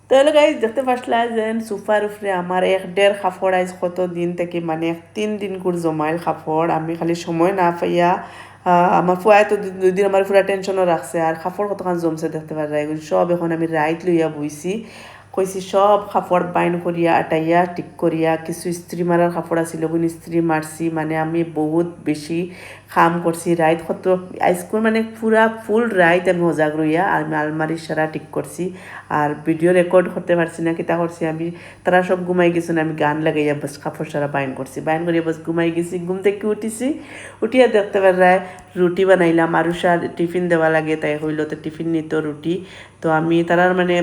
তাহলে গাইজ দেখতে পাসলা যে সোফার উপরে আমার 1.5 কাপড় আইজ কত দিন থেকে মানে 3 দিন করে জমাইল কাপড় আমি খালি সময় না পাইয়া আমার ফুয়ায় তো 2 দিন আমার পুরা টেনশনও রাখছে আর কাপড় কতক্ষণ জমছে দেখতে পারা যায় এগুলো সব এখন আমি রাইত লইয়া বইছি কইছি সব কাপড় বাইন করিয়া আটাইয়া ঠিক করিয়া কিছু ইস্ত্রি মারার কাপড় আছিল ওগুলো ইস্ত্রি মারছি মানে আমি বহুত বেশি কাম করছি রাইত কত আইসকুল মানে পুরা ফুল রাইত আমি সজাগ রইয়া আমি আলমারির সারা ঠিক করছি আর ভিডিও রেকর্ড করতে পারছি না কিতা করছি আমি তারা সব ঘুমাই গেছে না আমি গান লাগাইয়া বাস কাপড় সারা বাইন করছি বাইন করিয়া বাস ঘুমাই গেছি ঘুম থেকে উঠিছি উঠিয়া দেখতে পারায় রুটি বানাইলাম আরুষার টিফিন দেওয়া লাগে তাই হইল তো টিফিন নিত রুটি তো আমি তারার মানে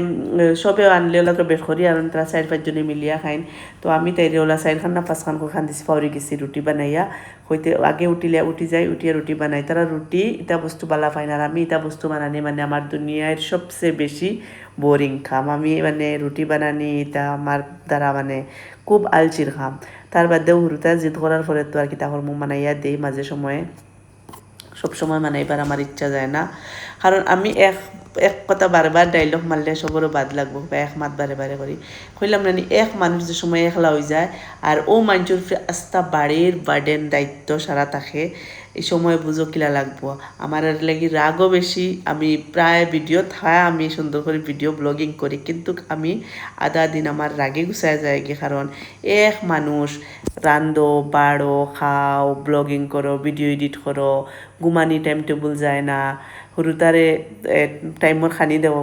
সবে আনলে ওলা তো বের করি আর তারা 4-5 জনে মিলিয়া খাইন তো আমি তাইরে ওলা 4 খান না 5 খান করে খান দিছি পাউরি গেছি রুটি বানাইয়া হইতে আগে উঠি যায় উঠিয়া রুটি বানাই তারা রুটি এটা বস্তু বালা পাই না আর আমি এটা বস্তু বানানি মানে আমার দুনিয়ার সবচেয়ে বেশি বোরিং খাম আমি মানে রুটি বানানি এটা আমার দ্বারা মানে খুব আলচির খাম তার বাদেও হুরুতা জিদ করার পরে তো আর কি তাহলে মুখ বানাইয়া দেই মাঝে সময়ে সবসময় মানাইবার আমার ইচ্ছা যায় না কারণ আমি এক কথা বারবার ডাইলগ মারলে সবরও বাদ লাগবো বা এক মাত বারে বারে করি কইলাম না এক মানুষ যে সময় একলা হয়ে যায় আর ও মানুষের আস্তা বাড়ির বার্ডেন দায়িত্ব সারা থাকে এই সময় বুঝো কিলা লাগবো আমার আর লাগি রাগও বেশি আমি প্রায় ভিডিও থাকা আমি সুন্দর করে ভিডিও ব্লগিং করি কিন্তু আমি আধা দিন আমার রাগে গুছায় যায় কি কারণ এক মানুষ রান্ধো বাড়ো খাও ব্লগিং করো ভিডিও এডিট করো ঘুমানি টাইম টেবল যায় না সৰুতাৰে টাইমত খানি দেব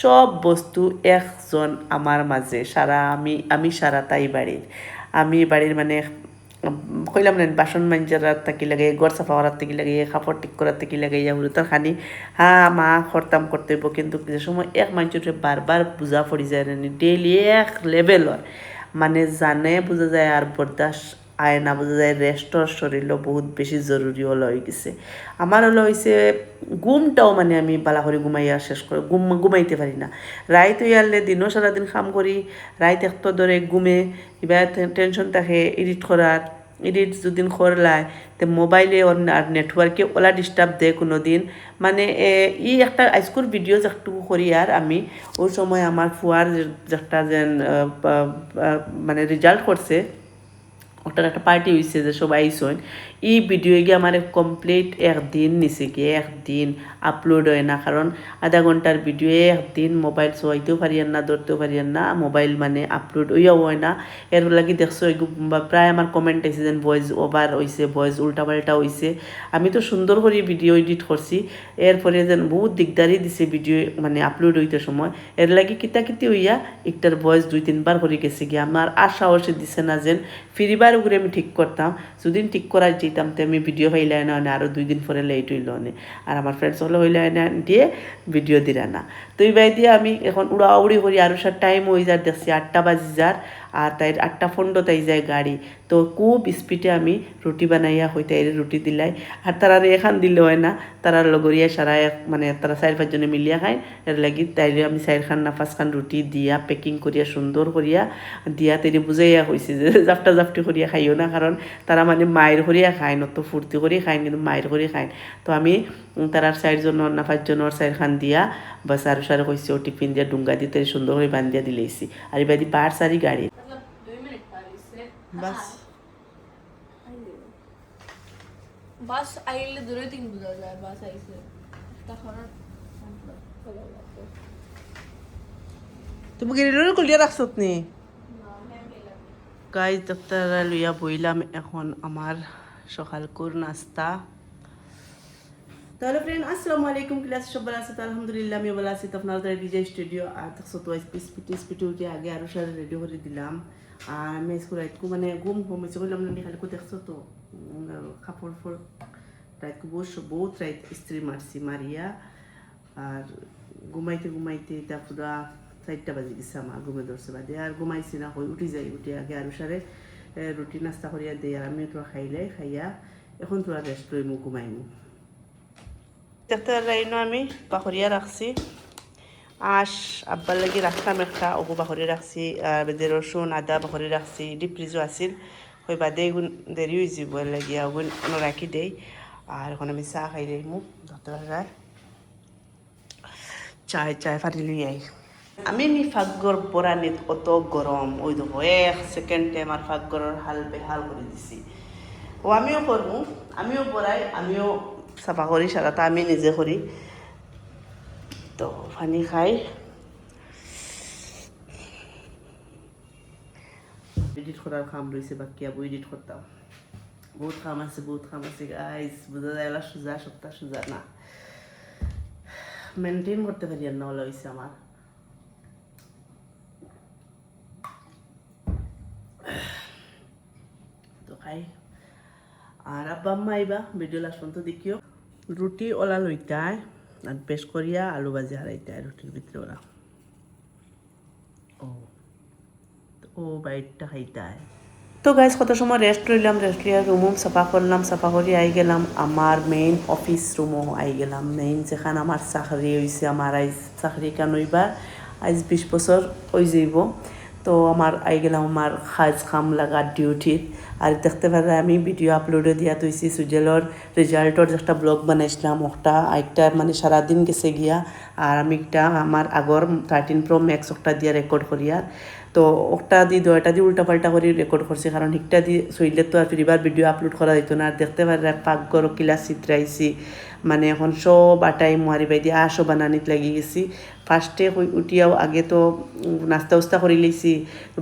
সব বস্তু একজন আমার মাঝে সারা আমি সারা তাই বাড়ির আমি বাড়ির মানে কইলাম না বাসন মাঞ্জার থাকি লাগে ঘর সাফা করার থেকে লাগে কাপড় ঠিক করার থেকে লাগে সৰুতার খানি মা করতাম করতে হইব কিন্তু যে সময় এক মানুষের বারবার বুঝা পড়ি যায় না ডেইলি এক লেভেলর মানে জানে বোঝা যায় আর বরদাস্ত আয় না বোঝা যায় রেস্টর শরীরও বহুত বেশি জরুরি হলো হয়ে গেছে আমার হলো হয়েছে ঘুমটাও মানে আমি বালা করে ঘুমাইয়া শেষ করে ঘুমাইতে পারি না রাইত হইয়ালে দিনও সারাদিন কাম করি রাইত একটু ধরে ঘুমে এবার টেনশন থাকে এডিট করার এডিট যদিন করলায় তো মোবাইলে আর নেটওয়ার্কে ওলা ডিস্টার্ব দেয় কোনো দিন মানে একটা আজকুর ভিডিওস একটু করি আর আমি ওই সময় আমার ফুয়ার একটা যেন মানে রেজাল্ট করছে ওটার একটা পার্টি হয়েছে যে সবাই আইসন এই ভিডিও গিয়ে আমার কমপ্লিট একদিন নিচে গিয়ে একদিন আপলোড হয় না কারণ আধা ঘন্টার ভিডিও একদিন মোবাইল চোয়াইতেও পারিয়েন না ধরতেও পারিয়েন না মোবাইল মানে আপলোড হইয়াও হয় না এর লাগি দেখছো প্রায় আমার কমেন্ট আইছে যেন ভয়েস ওভার হয়েছে ভয়েস উল্টাপাল্টা হয়েছে আমি তো সুন্দর করে ভিডিও এডিট করছি এরপরে যেন বহুত দিকদারি দিছে ভিডিও মানে আপলোড হইতে সময় এর লাগি কিতাকিতি হইয়া একটার ভয়েস 2-3 বার করে গেছে গিয়ে আমার আর সাহসে দিছে না যেন ফিরিবার উপরে আমি ঠিক করতাম যদিন ঠিক করার যেতাম তো আমি ভিডিও হইলে না আরও 2 দিন পরে লেট হইল না আর আমার ফ্রেন্ডস হলে হইলে না দিয়ে ভিডিও দিলা না তো এই বাই দিয়ে আমি এখন উড়াউড়ি করি আরও সার টাইম হয়ে যার দেখছি 8টা বাজি যার আর তাই 8টা 15 তাই যায় গাড়ি তো খুব স্পিডে আমি রুটি বানাইয়া হইতে রুটি দিলাই আর তারা এখান দিলে হয় না তারা লগরিয়া সারা মানে তারা 4-5 জনে মিলিয়া খায় এর লাগি তাইলে আমি 4 খান না 5 খান রুটি দিয়া প্যাকিং করিয়া সুন্দর করিয়া দিয়া তাইলে বুঝাইয়া হয়েছে যে জাপটি করিয়া খাইও না কারণ তারা মানে মায়ের করিয়া খায় নত ফুর্তি করিয়া খায় কিন্তু মায়ের করিয়া খায় তো আমি তারার 4 জনের না 5 জনের 4 খান দিয়া বাস আরো সারে কইছি ও টিফিন দিয়া ডুঙ্গা দিতে সুন্দর করে বান্ধিয়া দিলেছি আর এবাদি পার সারি গাড়ি বাস বাস আইলে দূরে 3 বুঝা যায় বাস আইছে তখন তুমি গিরিলোর কলিয়া রাখছত নি গাইজ দপ্তরা লইয়া বইলাম এখন আমার সকালকুর নাস্তা তাহলে ফ্রেন্ড আসসালামু আলাইকুম ক্লাস সব ভালো আছে তো আলহামদুলিল্লাহ আমি ভালো আছি তো আপনারা তাই ডিজে স্টুডিও আর দেখছো তো স্পিটি উঠে আগে আরও সারা রেডি করে দিলাম আর আমি স্কুল রাইতকু মানে ঘুম ঘুমেছে বললাম না খালি দেখছো তো কাপড় ফোড় রাইতকু বহুত রাইত ইস্ত্রি মারছি মারিয়া আর ঘুমাইতে এটা পুরা 4টা বাজে গেছে আমার ঘুমে ধরছে বাদে আর ঘুমাইছি না হয়ে উঠি যাই উঠে আগে আরও সারে রুটি নাস্তা করিয়া দিই আর আমিও তোরা খাইয়া এখন তোরা রেস্ট লইমু ঘুমাইমু দেখতে রাইনো আমি পাহরিয়া রাখছি আব্বার লাগি রাখতাম একটা ওগো বাহরি রাখছি বেদে রসুন আদা বাহরি রাখছি ডিপ ফ্রিজও আছিল ওই বাদে এগুন দেরি হয়ে যাব লাগিয়া ওগুন রাখি দেই আর এখন আমি চাহ খাই দিই মোক ডক্টর চায় ফাটি লই আই আমি নি ফাগর পরানিত অত গরম ওই দেখো 1 সেকেন্ডে আমার ফাগরের হাল বেহাল করে দিছি ও আমিও করবো আমিও পড়াই আমিও সাফা করি সারাটা আমি নিজে করি তো পানি খাই এডিট করার কাম রয়েছে বাকি আবু এডিট করতাম বহুত কাম আছে গাইস বোঝা যায় না সোজা সপ্তাহ সোজা না মেনটেন করতে পারি আর না হলে হয়েছে আমার তো খাই আর আব্বা আম্মা আইবা ভিডিও লাস্ট পর্যন্ত দেখিও রুটি ওলা লইতায় আর পেশ করিয়া আলু ভাজি হারাইতায় রুটির ভিতরে ওরা ও বাইরটা খাইতায় তো গাইজ কত সময় রেস্ট রইলাম রেস্ট লিয়া রুমও সাফা করলাম সাফা করি আই গেলাম আমার মেইন অফিস রুমও আই গেলাম মেইন যেখানে আমার চাকরি হয়েছে আমার আইজ চাকরি কেন হইবার আইজ 20 বছর হয়ে যাইব তো আমার আই গেলাম আমার কাজ কাম লাগা ডিউটির আর দেখতে পারে আমি ভিডিও আপলোডে দিয়া তৈছি সুজেলর রেজাল্টর একটা ব্লগ বানাইছিলাম একটা মানে সারাদিন গেছে গিয়া আর আমি একটা আমার আগর 13 Pro Max একটা দিয়া রেকর্ড করিয়া তো একটা দিয়ে দুইটা দিয়ে উল্টাপাল্টা করে রেকর্ড করছি কারণ একটা দিয়ে শৈলে তো আর ফিরিবার ভিডিও আপলোড করা যেত না আর দেখতে পারে পাকঘর কিলা চিত্রাইছি মানে এখন সব আটাই মারি বাই দিয়ে আশো বানানিত লাগি গেছি ফার্স্টে উঠিয়াও আগে তো নাস্তা উস্তা করে লইছি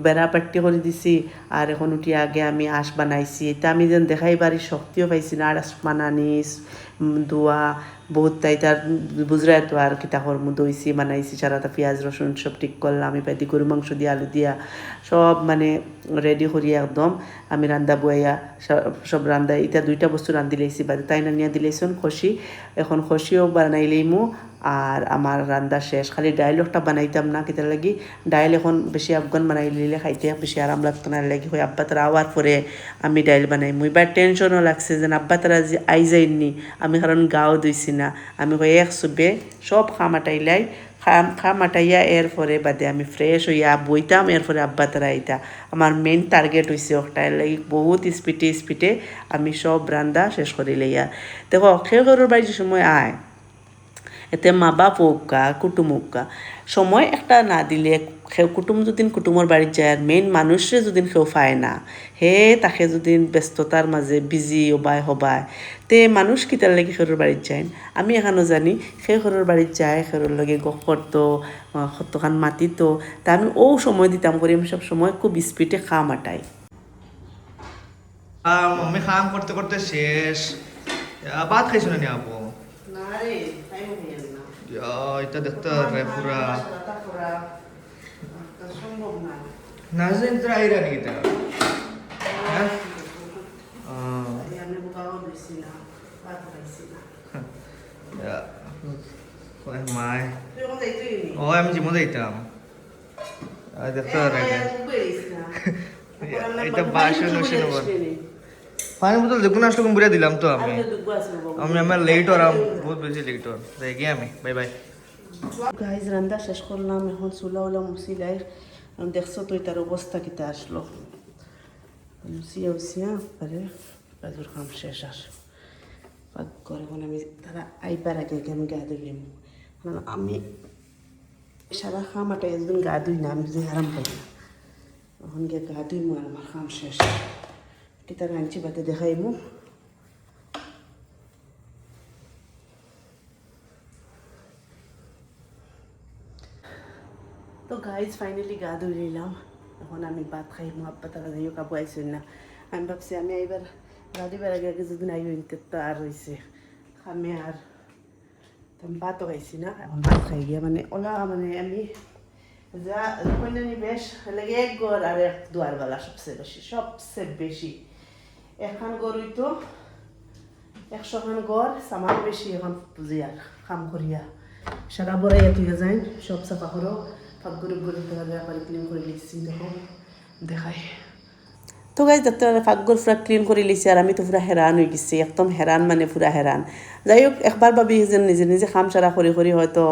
বেড়া পাট্টি করে দিছি আর এখন উঠিয়া আগে আমি আঁশ বানাইছি এটা আমি যেন দেখাইবারই শক্তিও পাইছি না আর আঁশ বানানিস দোয়া বহুত তাই তার বুঝরাই তো আর কিতা কর্ম দইছি বানাইছি সারাটা পেঁয়াজ রসুন সব ঠিক করলাম আমি পাইতি গরু মাংস দিয়ে আলু দিয়া সব মানে রেডি করিয়া একদম আমি রান্দা বইয়া সব রান্দা এটা 2টা বস্তু রান্ধি লাইছি বাদে তাই না নিয়ে দিলেছেন খসি এখন খসিও বানাইলেইমু আর আমার রান্দা শেষ খালি ডাইল একটা বানাইতাম না কিতার লাগি ডাইল এখন বেশি আফগান বানাই লিলে খাইতে বেশি আরাম লাগতো না লাগি হয় আব্বা তারা আওয়ার পরে আমি ডাইল বানাই মুই এবার টেনশনও লাগছে যে আব্বা তারা যে আই যাইনি আমি কারণ গাও দইছি না আমি কই এক সুবে সব খামাটাইলাই খামাটাইয়া এরপরে বাদে আমি ফ্রেশ হইয়া বইতাম এরপরে আব্বা তারা আইতা আমার মেইন টার্গেট হয়েছে ওটাই লাগি বহুত স্পিডে আমি সব রান্দা শেষ করে লইয়া দেখো খেয়ে ঘরের বাড়ির সময় আয় এতে মা বাপ হোকা কুটুম হোকা সময় একটা না দিলে কুটুম যদি কুটুমর বাড়িত যায় আর মেইন মানুষরে যদি কেউ পায় না হে তাকে যদি ব্যস্ততার মাঝে বিজি হবায় তে মানুষ কিতার লাগে খেরোর বাড়িত যায় আমি এখানো জানি সেই খেরোর বাড়িত যায় খেরোর লগে গপ করতো কতখান মাতিতো তা আমি ও সময় দিতাম করি আমি সব সময় খুব স্পিডে খাম আটাই আমি কাম করতে করতে শেষ ভাত খাইছো না নি আপু না রে টাইম হয়ে না এটা দেখতে রে পুরা সম্ভব না নাজেন তোরা আইরা নাকি তা হ্যাঁ আমি বুকাও দিছি না ভাত খাইছি না ওই মাই তুই কোন যাইতুই নি ও আমি জিমো যাইতাম দেখতে রে এটা বাসন নশন পানি বোতল দেখুন আসলে বুড়া দিলাম তো আমি আমার লেট হরাম বহুত বেশি লেট হর দেখি আমি বাই বাই গাইজ রান্না শেষ করলাম এখন চুলা মুসিলাই দেখছো তুই তার অবস্থা কিতা আসলো মুসিয়া পারে রাজুর কাম শেষ আর পাক করে এখন আমি তারা আইবার আগে আমি গা ধুইলাম কারণ আমি সারা খাম আটাই একদিন গা ধুই না আমি যে আরাম পাই না এখন গিয়ে গা ধুইমু আর আমার কাম শেষ কিতা রাঁধছি বাদে দেখাইমু তো গাইজ ফাইনালি গা ধুই নিলাম এখন আমি ভাত খাই আব্বা তারা যাইও কাবু আইসেন না আমি ভাবছি আমি এইবার গা দিবার আগে আগে যদি আইও ইনতে তো আর হয়েছে খামে আর আমি ভাতও খাইছি না এখন ভাত খাই গিয়া মানে ওলা মানে আমি যা কইনানি বেশ লাগে এক গড় আর এক দুয়ারবেলা সবচেয়ে বেশি এখন গড়ই তো 100 খান গড় সামান বেশি এখন বুঝিয়া কাম করিয়া সারা বড়াইয়া তুই যাই সব সাফা করো সব গরিব ব্যাপারে ক্লিন করে লিখছি দেখো দেখাই তো গাইজ দেখতে পারে ফাঁকগর পুরা ক্লিন করে লিছি আর আমি তো পুরা হেরান হয়ে গেছি একদম হেরান মানে পুরা হেরান যাই হোক একবার ভাবি যে নিজে নিজে খাম সারা করি হয়তো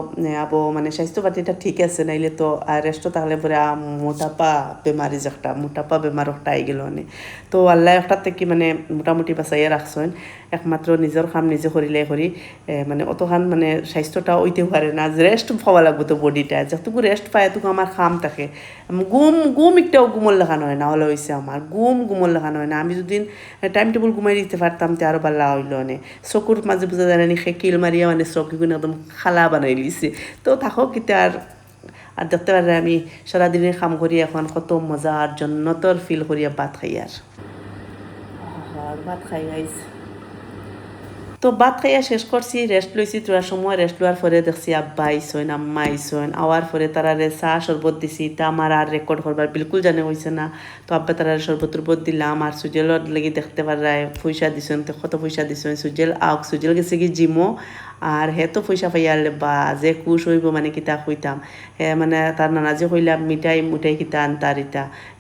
আবো মানে স্বাস্থ্য পাতিটা ঠিক আছে নাইলে তো আর রেস্টও থাকলে পরে মোটাপা বেমারি একটা মোটাপা বেমার একটা আই গেল মানে তো আল্লাহ একটার থেকে মানে মোটামুটি বাঁচাইয়া রাখছেন একমাত্র নিজের কাম নিজে করিলে করি মানে অতখান মানে স্বাস্থ্যটা ওইতেও পারে না, রেস্ট পাওয়া লাগবে তো বডিটা, যতটুকু রেস্ট পায় এতটুকু আমার কাম থাকে। ঘুম একটাও ঘুমোর লেখানো হয় না হলে হয়েছে আমার ঘুমোর লেখানো হয় না। আমি যদি টাইম টেবিল ঘুমাই দিতে পারতাম তে আরও ভালো হইল নে, চকুর মাঝে বোঝা যায় না খেকিল মারিয়া মানে চকুগুলো একদম খালা বানাই লিছে। তো থাকো কিতা আর দেখতে পারে আমি সারাদিনের কাম করি এখন কত মজা আর জন্নতর ফিল করিয়া ভাত খাই আর ভাত খাই গাইছে। তো ভাত খাইয়া শেষ করছি, রেস্ট লইছি তোরা সময়, রেস্ট লওয়ার পরে দেখছি আব্বা আইসইন আম্মা আইসইন, আওয়ার পরে তারা চা শরবত দিছি, তা আমার আর রেকর্ড করবার বিলকুল জানে হয়েছে না। তো আব্বা তারা শরবত টরবত দিলাম আর সুজেলর লেগে দেখতে পারায় পয়সা দিছেন, তো কত পয়সা দিছেন সুজেল সুজেল গেছে কি জিমো, আর হে তো পয়সা পাইয়ালে বা যে খুশ হইব মানে কিতা কইতাম হে মানে তার নানা যে কইলাম মিঠাই মুঠাই কিতা আনতার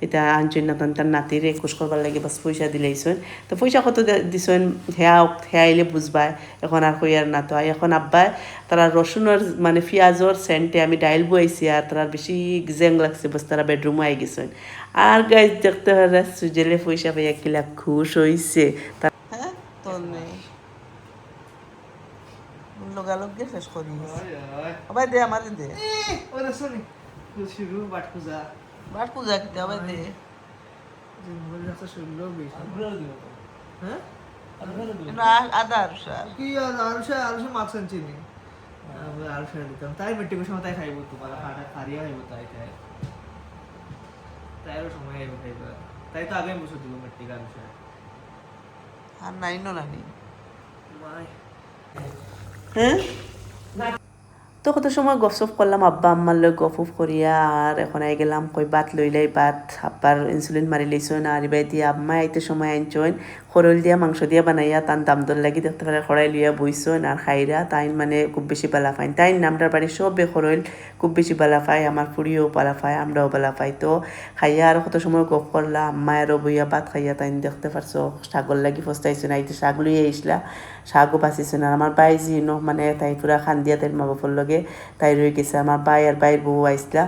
এটা আনছই না তার নাতিরে খুশ করবার লাগে বাস পয়সা দিলেইছেন। তো পয়সা কত দিছেন হেয়া আইলে বুঝবাই, এখন আর কইয়ার না। তো এখন আব্বাই তারা রসুনের মানে পেঁয়াজর সেন্টে আমি ডাইল বইছি আর তারা বেশি জেং লাগছে, বাস তারা বেডরুমে আই গেছেন। আর গাইজ দেখতে পারে সুজেলে পয়সা পাইয়া কিলা খুশ হইছে। হ্যাঁ তো নেই লোগালোক গে শেষ করি আবার দে আমার দে ওরে সরি শুরু বাট পূজা বাট পূজা কিতে আবার দে বল যাচ্ছে শুরু বেশি হ্যাঁ না আদা রসা কি আলসা মাছন চিনি আমি আলসা দিতাম তাই মিট্টি বসে তাই খাইব তোমার খাটা খারিয়া খাইব তাই খাই তাইরও সময় আইব খাইব, তাই তো আগে বসে দিব মিট্টি আলসা আর নাই নানি মাই হ্যাঁ। তো কত সময় গপসপ করলাম আব্বা আম্মার লই গপ করিয়া আর এখন আই গেলাম কই বাত লইলাই বাত আব্বার ইনসুলিন মারি লইছইন আর ইবাই দিয়া আম্মা আইতে সময় আনছইন খরল দিয়া মাংস দিয়া বানাইয়া তান দাম দর লাগি দেখতে পারে খড়াই লইয়া বইছইন আর খাইরা তাইন মানে খুব বেশি বালা পাইন, তাইন নামটার বাড়ি সবে খরল খুব বেশি বালা পায়, আমার ফুড়িও বালা পায় আমরাও বালা পাই। তো খাইয়া আর কত সময় গপ করলাম আম্মা আরও বইয়া ভাত খাইয়া তাইন দেখতে পারছো শাগর লাগি ফস্তাইছইন, আইতে শাক লইয়া আইসলা শাকও বাঁচিছইন। আর আমার বাই জি মানে তাই পুরা খান দিয়া তাইর মা বাপর লগে তাই রয়ে গেছে। আমার বাই আর বাইর বউ আইসলা,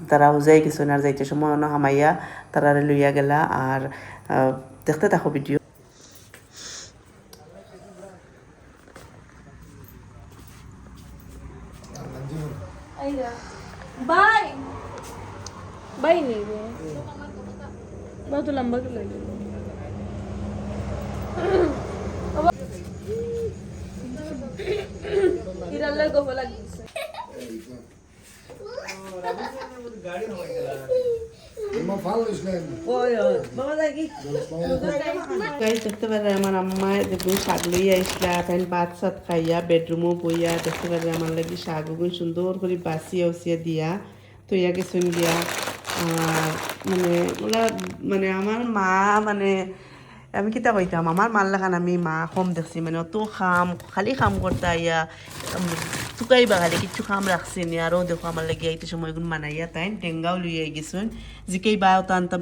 তারা উজাই গেছেন আর যাইতে সময় অন্য হামাইয়া তারা লইয়া গেলা। আর দেখতে থাকো ভিডিও। बाय बाय नहीं गए बहुत लंबा कर लगे इराला को बोला গাড়ি হয়ে গেল গাইজ দেখতে পারে আমার আম্মা দেখুন শাক লইয়া আইসলা তাই ভাত সাত খাইয়া বেডরুমও বইয়া দেখতে পারে আমার লাগি শাকগুলো সুন্দর করে বাঁচিয়া উচিয়া দিয়া তৈয়া গেছেন গিয়া। আর মানে ওরা মানে আমার মা মানে আমি কিতা কইতাম আমার মার লাগান আমি মা কম দেখছি মানে অত খালি খাম করতা ইয়া চুকাইবা খালি কিছু খাম রাখছি নি। আরও দেখো আমার লাগে এইতে সময় এগুলো মানাইয়া তাই টেঙ্গাও লইয়া গেছেন জিকেই বা ওটা আনতাম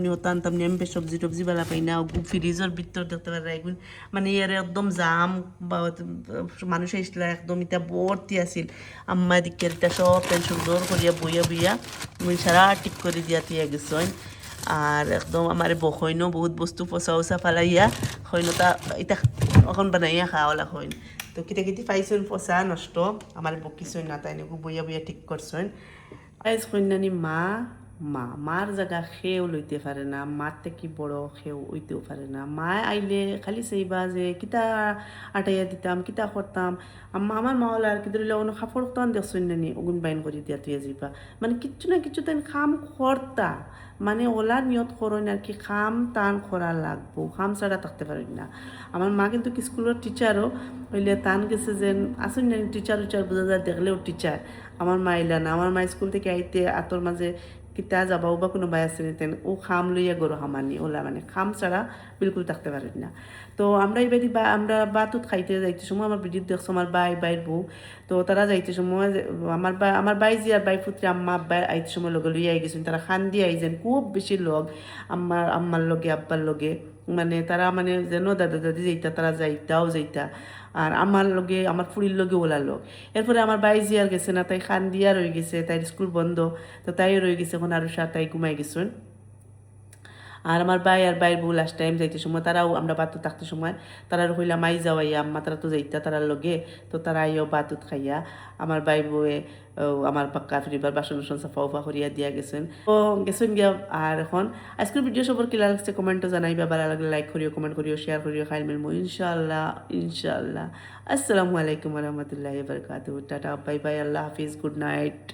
নি আমি সবজি টবজি বেলা পাই না ফ্রিজের ভিতর দেখতে পারে এগুলো মানে ইয়ার একদম জাম বা মানুষ এসলা একদম এটা ভর্তি আছিল। আম্মা দিকে এটা সব সুন্দর করিয়া বইয়া সারা ঠিক করে দিয়া দিয়া গেছেন। আর একদম আমার বখইনও বহুত বস্তু পচা উচা ফালাইয়া হইনতা এটা এখন বানাইয়া খাওয়ালা হইন। তো কিতা পাইছেন পচা নষ্ট আমার বকিছেন না তাই নাকি বইয়া ঠিক করছেন। আইজ কন্যানি মার জায়গা খেয়েও লইতে পারে না, মার থেকে বড় খেয়েও ওইতেও পারে না। মা আইলে খালি চাইবা যে কিতা আটাইয়া দিতাম কিতা করতাম আমার মা হলে আর কি ধরিলে অন্য খাপড় তখন দেখছেন নানি ওগুন বাইন করে দিয়া তুই যাইবা মানে কিচ্ছু না কিচ্ছু তাই খাম করতা মানে ওলা নিয়ত করেন আর কি খাম টান করা লাগবো, খাম ছাড়া থাকতে পারেন না। আমার মা কিন্তু স্কুলের টিচারও হইলে টান গেছে যে আসুন না টিচার বোঝা যায় দেখলেও টিচার। আমার মা এলা না, আমার মা স্কুল থেকে আইতে আতর মাঝে কিতা যাবাও বা কোনো বাই আছে নিতেন ও খাম লইয়া গরু হামানি ওলা মানে খাম ছাড়া বিলকুল থাকতে পারেন না। তো আমরা এইবারই আমরা বাতুত খাইতে যাইতে সময় আমার বিদ্যুৎ দেখছো আমার বাইর বউ, তো তারা যাইতে সময় আমার বাইজি আর বাই পুত্রে আম্মা আব্বা আইতে সময় লগে লইয়া গেছেন, তারা খান দিয়ে আইছেন খুব বেশি লোক আম্মার লগে আব্বার লগে মানে তারা মানে যেন দাদা দাদি যাইতা তারা যাইতা আর আমার লগে আমার ফুরির লগে ওলা লোক। এরপরে আমার বাইজি আর গেছে না, তাই খান দিয়া রয়ে গেছে, তাই স্কুল বন্ধ, তো তাই রয়ে গেছে এখন আরও তাই ঘুমাই গেছেন। আর আমার ভাই আর ভাইয়ের বউ লাস্ট টাইম যাইতে সময় তারাও আমরা বাতুত থাকতে সময় তারা হইলাম আই যাওয়াইয়া আম্মা তারা তো যাইতা তারার লগে তো তারা আইও বাতুত খাইয়া আমার ভাই বউয়ে আমার পাক্কা ফিরিবার বাসন বাসন সাফা উফা করিয়া দিয়া গেছেন তো গেছেন গিয়া। আর এখন আজকের ভিডিও সবার কি লাগছে কমেন্টও জানাইবা, ভালো লাগলে লাইক করিও, কমেন্ট করিও, শেয়ার করিও, খাইল মিলমু ইনশাআল্লাহ ইনশাআল্লাহ। আসসালামু আলাইকুম ওয়া রাহমাতুল্লাহি ওয়া বারাকাতুহু। টাটা বাই বাই, আল্লাহ হাফিজ, গুড নাইট।